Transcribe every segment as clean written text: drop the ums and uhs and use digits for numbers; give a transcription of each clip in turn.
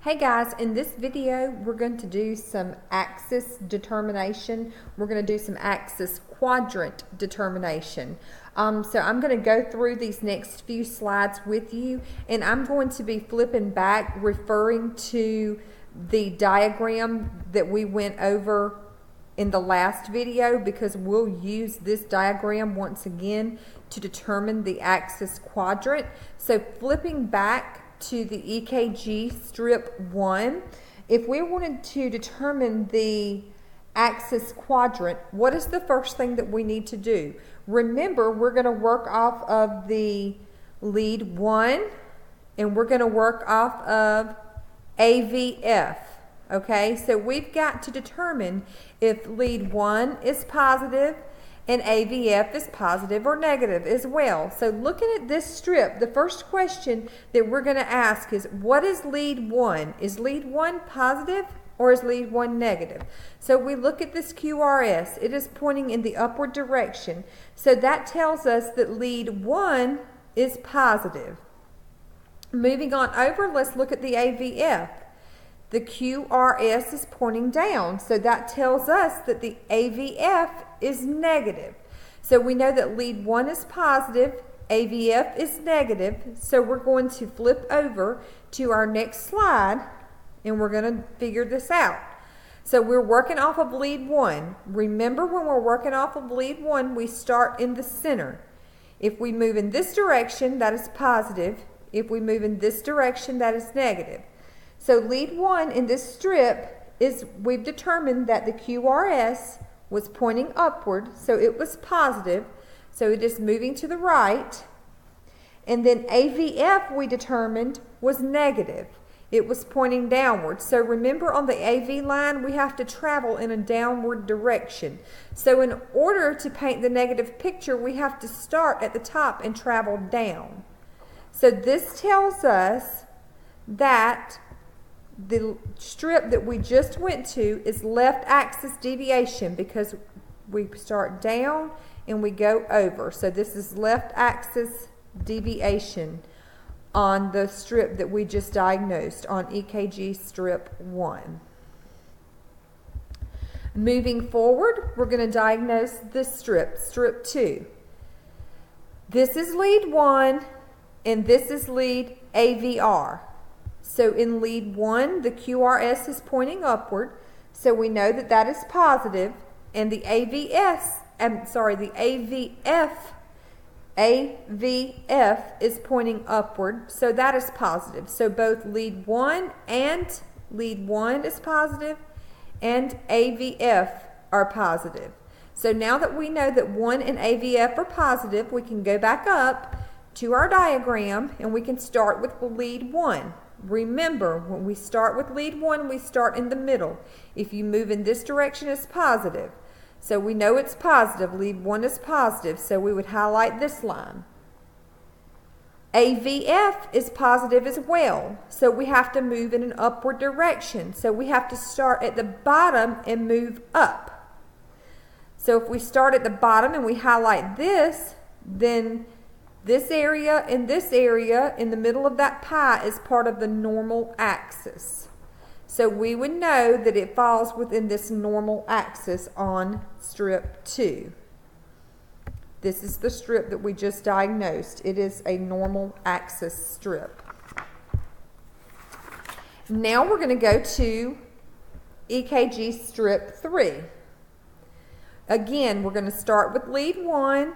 Hey guys, in this video we're going to do some axis determination. We're going to do some axis quadrant determination. So I'm going to go through these next few slides with you, and I'm going to be flipping back referring to the diagram that we went over in the last video, because we'll use this diagram once again to determine the axis quadrant. So flipping back to the Ekg Strip 1, if we wanted to determine the axis quadrant, what is the first thing that we need to do? Remember, we're going to work off of the lead 1, and we're going to work off of AVF. Okay, so we've got to determine if lead 1 is positive and AVF is positive or negative as well. So looking at this strip, the first question that we're going to ask is, what is lead 1? Is lead 1 positive or is lead 1 negative? So we look at this QRS. It is pointing in the upward direction. So that tells us that lead 1 is positive. Moving on over, let's look at the AVF. The QRS is pointing down, so that tells us that the AVF is negative. So we know that lead 1 is positive, AVF is negative, so we're going to flip over to our next slide and we're going to figure this out. So we're working off of lead 1. Remember, when we're working off of lead 1, we start in the center. If we move in this direction, that is positive. If we move in this direction, that is negative. So lead 1 in this strip is, we've determined that the QRS was pointing upward, so it was positive, so it is moving to the right. And then AVF, we determined, was negative. It was pointing downward. So remember, on the AV line, we have to travel in a downward direction. So in order to paint the negative picture, we have to start at the top and travel down. So this tells us that the strip that we just went to is left axis deviation, because we start down and we go over. So this is left axis deviation on the strip that we just diagnosed on Ekg Strip 1. Moving forward, we're going to diagnose this strip, strip 2. This is lead 1 and this is lead AVR. So in lead 1, the QRS is pointing upward, so we know that that is positive, and the AVF is pointing upward, so that is positive. So both lead 1 and lead 1 is positive, and AVF are positive. So now that we know that 1 and AVF are positive, we can go back up to our diagram and we can start with lead 1. Remember, when we start with lead 1, we start in the middle. If you move in this direction, it's positive. So we know it's positive. Lead 1 is positive, so we would highlight this line. AVF is positive as well, so we have to move in an upward direction. So we have to start at the bottom and move up. So if we start at the bottom and we highlight this, then this area and this area in the middle of that pie is part of the normal axis. So we would know that it falls within this normal axis on strip 2. This is the strip that we just diagnosed. It is a normal axis strip. Now we're going to go to Ekg Strip 3. Again, we're going to start with lead 1.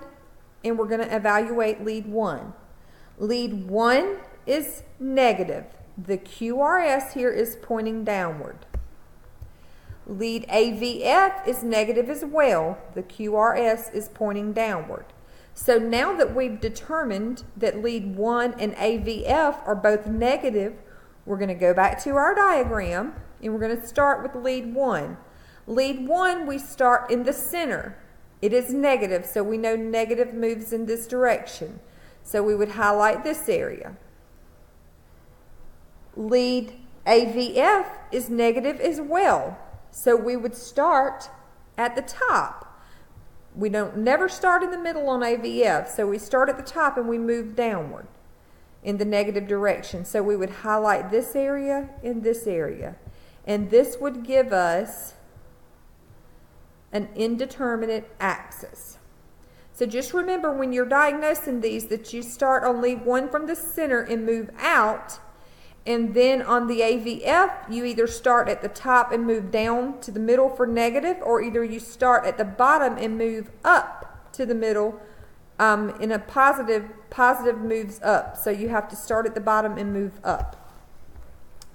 And we're going to evaluate lead 1. Lead 1 is negative. The QRS here is pointing downward. Lead AVF is negative as well. The QRS is pointing downward. So now that we've determined that lead 1 and AVF are both negative, we're going to go back to our diagram and we're going to start with lead 1. Lead 1, we start in the center. It is negative, so we know negative moves in this direction. So we would highlight this area. Lead AVF is negative as well, so we would start at the top. We don't never start in the middle on AVF, so we start at the top and we move downward. in the negative direction. So we would highlight this area and this area. And this would give us an indeterminate axis. So just remember when you're diagnosing these that you start on lead 1 from the center and move out. And then on the AVF, you either start at the top and move down to the middle for negative, or either you start at the bottom and move up to the middle in a positive moves up. So you have to start at the bottom and move up.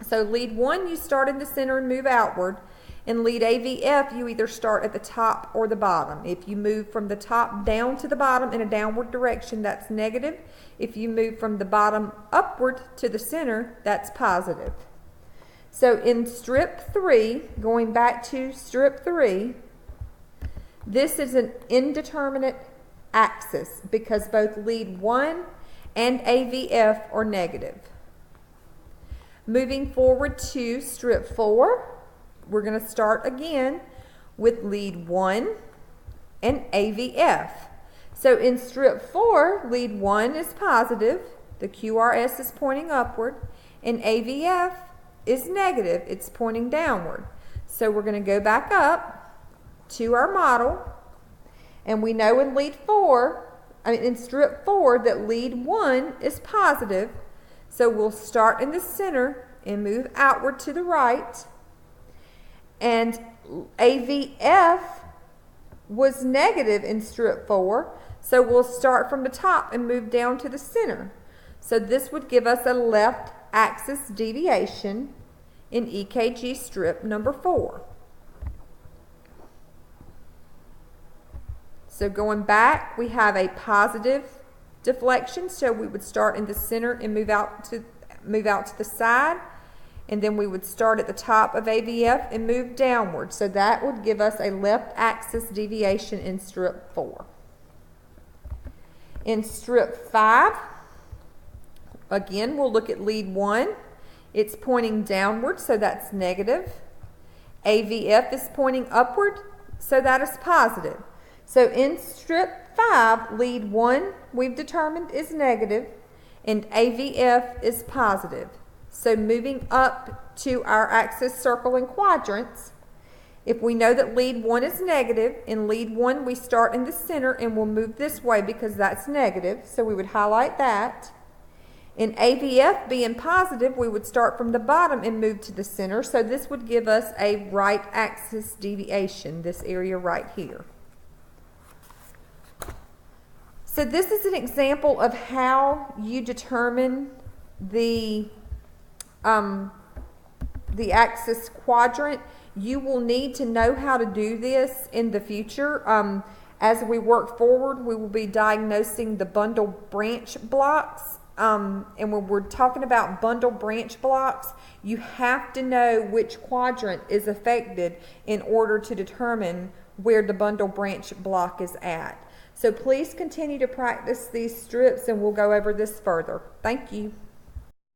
So lead 1, you start in the center and move outward. In lead AVF, you either start at the top or the bottom. If you move from the top down to the bottom in a downward direction, that's negative. If you move from the bottom upward to the center, that's positive. So in strip 3, going back to strip 3, this is an indeterminate axis because both lead 1 and AVF are negative. Moving forward to strip 4, we're going to start again with lead 1 and AVF. So in strip 4, lead 1 is positive, the QRS is pointing upward, and AVF is negative, it's pointing downward. So we're going to go back up to our model, and we know in in strip 4 that lead 1 is positive, so we'll start in the center and move outward to the right. And AVF was negative in strip 4, so we'll start from the top and move down to the center. So this would give us a left axis deviation in EKG strip number 4. So going back, we have a positive deflection, so we would start in the center and move out to the side. And then we would start at the top of AVF and move downward. So that would give us a left axis deviation in strip 4. In strip 5, again, we'll look at lead 1. It's pointing downward, so that's negative. AVF is pointing upward, so that is positive. So in strip 5, lead 1 we've determined is negative, and AVF is positive. So moving up to our axis circle and quadrants, if we know that lead 1 is negative, in lead 1 we start in the center and we'll move this way because that's negative, so we would highlight that. In AVF being positive, we would start from the bottom and move to the center, so this would give us a right axis deviation, this area right here. So this is an example of how you determine the axis quadrant. You will need to know how to do this in the future. As we work forward, we will be diagnosing the bundle branch blocks. And when we're talking about bundle branch blocks, you have to know which quadrant is affected in order to determine where the bundle branch block is at. So please continue to practice these strips and we'll go over this further. Thank you.